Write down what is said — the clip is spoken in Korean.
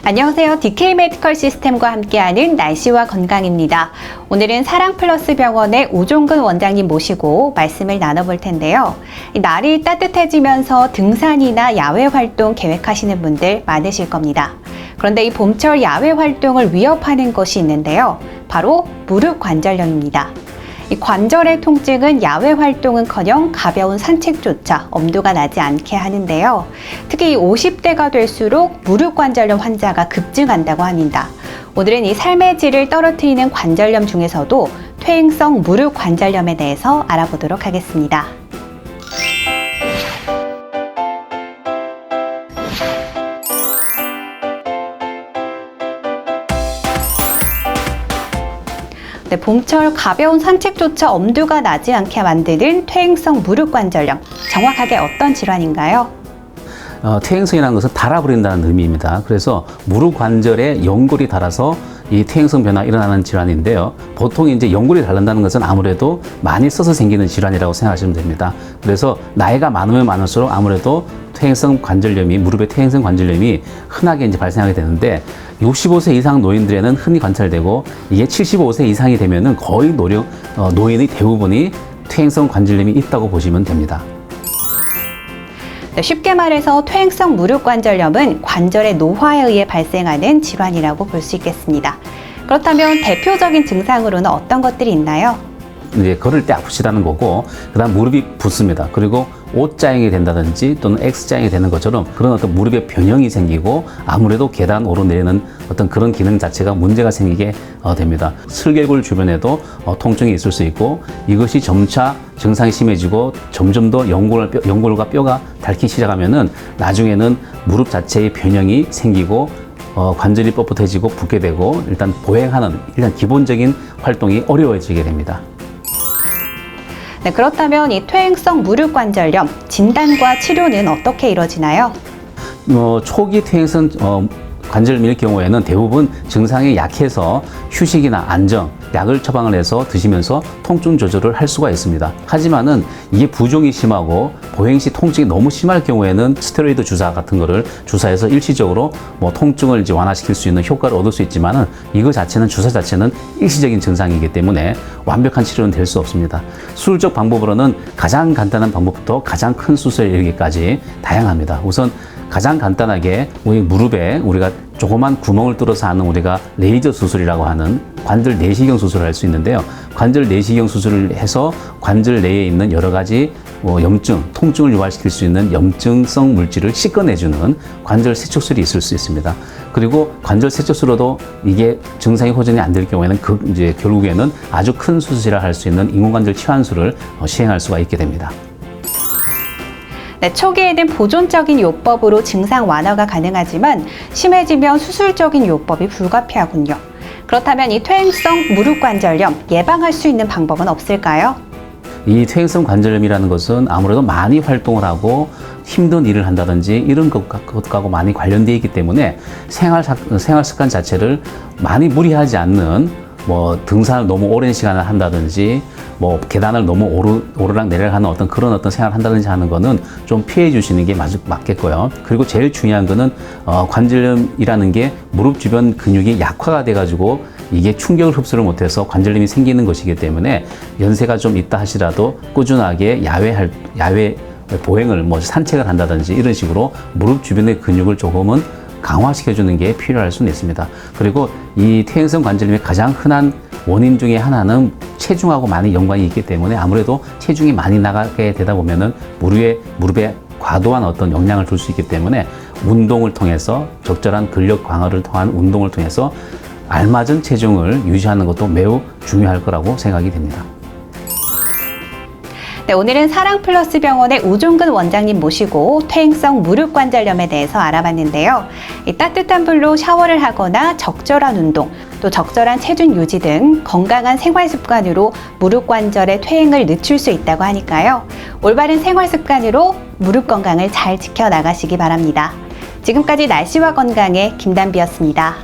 안녕하세요. DK 메디컬 시스템과 함께하는 날씨와 건강입니다. 오늘은 사랑플러스 병원의 우종근 원장님 모시고 말씀을 나눠볼 텐데요. 날이 따뜻해지면서 등산이나 야외 활동 계획하시는 분들 많으실 겁니다. 그런데 이 봄철 야외 활동을 위협하는 것이 있는데요. 바로 무릎 관절염입니다. 이 관절의 통증은 야외 활동은커녕 가벼운 산책조차 엄두가 나지 않게 하는데요. 특히 50대가 될수록 무릎 관절염 환자가 급증한다고 합니다. 오늘은 이 삶의 질을 떨어뜨리는 관절염 중에서도 퇴행성 무릎 관절염에 대해서 알아보도록 하겠습니다. 봄철 가벼운 산책조차 엄두가 나지 않게 만드는 퇴행성 무릎 관절염, 정확하게 어떤 질환인가요? 퇴행성이라는 것은 닳아버린다는 의미입니다. 그래서 무릎 관절에 연골이 닳아서 이 퇴행성 변화가 일어나는 질환인데요. 보통 이제 연골이 닳는다는 것은 아무래도 많이 써서 생기는 질환이라고 생각하시면 됩니다. 그래서 나이가 많으면 많을수록 아무래도 퇴행성 관절염이, 무릎의 퇴행성 관절염이 흔하게 이제 발생하게 되는데 65세 이상 노인들에는 흔히 관찰되고 이게 75세 이상이 되면은 거의 노인의 대부분이 퇴행성 관절염이 있다고 보시면 됩니다. 쉽게 말해서 퇴행성 무릎 관절염은 관절의 노화에 의해 발생하는 질환이라고 볼 수 있겠습니다. 그렇다면 대표적인 증상으로는 어떤 것들이 있나요? 이제 걸을 때 아프시다는 거고, 그다음 무릎이 붓습니다. 그리고 O자형이 된다든지 또는 X자형이 되는 것처럼 그런 어떤 무릎에 변형이 생기고 아무래도 계단 오르내리는 어떤 그런 기능 자체가 문제가 생기게 됩니다. 슬개골 주변에도 통증이 있을 수 있고, 이것이 점차 증상이 심해지고 점점 더 연골과 뼈가 닳기 시작하면은 나중에는 무릎 자체의 변형이 생기고 관절이 뻣뻣해지고 붓게 되고 일단 보행하는 기본적인 활동이 어려워지게 됩니다. 네, 그렇다면 이 퇴행성 무릎 관절염 진단과 치료는 어떻게 이루어지나요? 초기 퇴행성 관절염일 경우에는 대부분 증상이 약해서 휴식이나 안정, 약을 처방을 해서 드시면서 통증 조절을 할 수가 있습니다. 하지만은 이게 부종이 심하고 보행 시 통증이 너무 심할 경우에는 스테로이드 주사 같은 거를 주사해서 일시적으로 통증을 이제 완화시킬 수 있는 효과를 얻을 수 있지만은 주사 자체는 일시적인 증상이기 때문에 완벽한 치료는 될 수 없습니다. 수술적 방법으로는 가장 간단한 방법부터 가장 큰 수술에 이르기까지 다양합니다. 우선 가장 간단하게 우리 무릎에 우리가 조그만 구멍을 뚫어서 하는 우리가 레이저 수술이라고 하는 관절 내시경 수술을 할 수 있는데요. 관절 내시경 수술을 해서 관절 내에 있는 여러 가지 염증, 통증을 유발시킬 수 있는 염증성 물질을 씻어내주는 관절 세척술이 있을 수 있습니다. 그리고 관절 세척술로도 이게 증상이 호전이 안 될 경우에는 이제 결국에는 아주 큰 수술이라 할 수 있는 인공관절 치환술을 시행할 수가 있게 됩니다. 네, 초기에는 보존적인 요법으로 증상 완화가 가능하지만 심해지면 수술적인 요법이 불가피하군요. 그렇다면 이 퇴행성 무릎 관절염 예방할 수 있는 방법은 없을까요? 이 퇴행성 관절염이라는 것은 아무래도 많이 활동을 하고 힘든 일을 한다든지 이런 것하고 많이 관련되어 있기 때문에 생활 습관 자체를 많이 무리하지 않는 등산을 너무 오랜 시간을 한다든지 계단을 너무 오르락 내리락 하는 그런 생활을 한다든지 하는 거는 좀 피해 주시는 게 맞겠고요. 그리고 제일 중요한 거는 관절염이라는 게 무릎 주변 근육이 약화가 돼 가지고 이게 충격을 흡수를 못해서 관절염이 생기는 것이기 때문에 연세가 좀 있다 하시라도 꾸준하게 야외 보행을 산책을 한다든지 이런 식으로 무릎 주변의 근육을 조금은 강화시켜주는 게 필요할 수는 있습니다. 그리고 이 퇴행성 관절염의 가장 흔한 원인 중에 하나는 체중하고 많이 연관이 있기 때문에 아무래도 체중이 많이 나가게 되다 보면은 무릎에 과도한 영향을 줄 수 있기 때문에 운동을 통해서 적절한 근력 강화를 통한 운동을 통해서 알맞은 체중을 유지하는 것도 매우 중요할 거라고 생각이 됩니다. 네, 오늘은 사랑플러스 병원의 우종근 원장님 모시고 퇴행성 무릎 관절염에 대해서 알아봤는데요. 이 따뜻한 물로 샤워를 하거나 적절한 운동, 또 적절한 체중 유지 등 건강한 생활 습관으로 무릎 관절의 퇴행을 늦출 수 있다고 하니까요. 올바른 생활 습관으로 무릎 건강을 잘 지켜나가시기 바랍니다. 지금까지 날씨와 건강의 김단비였습니다.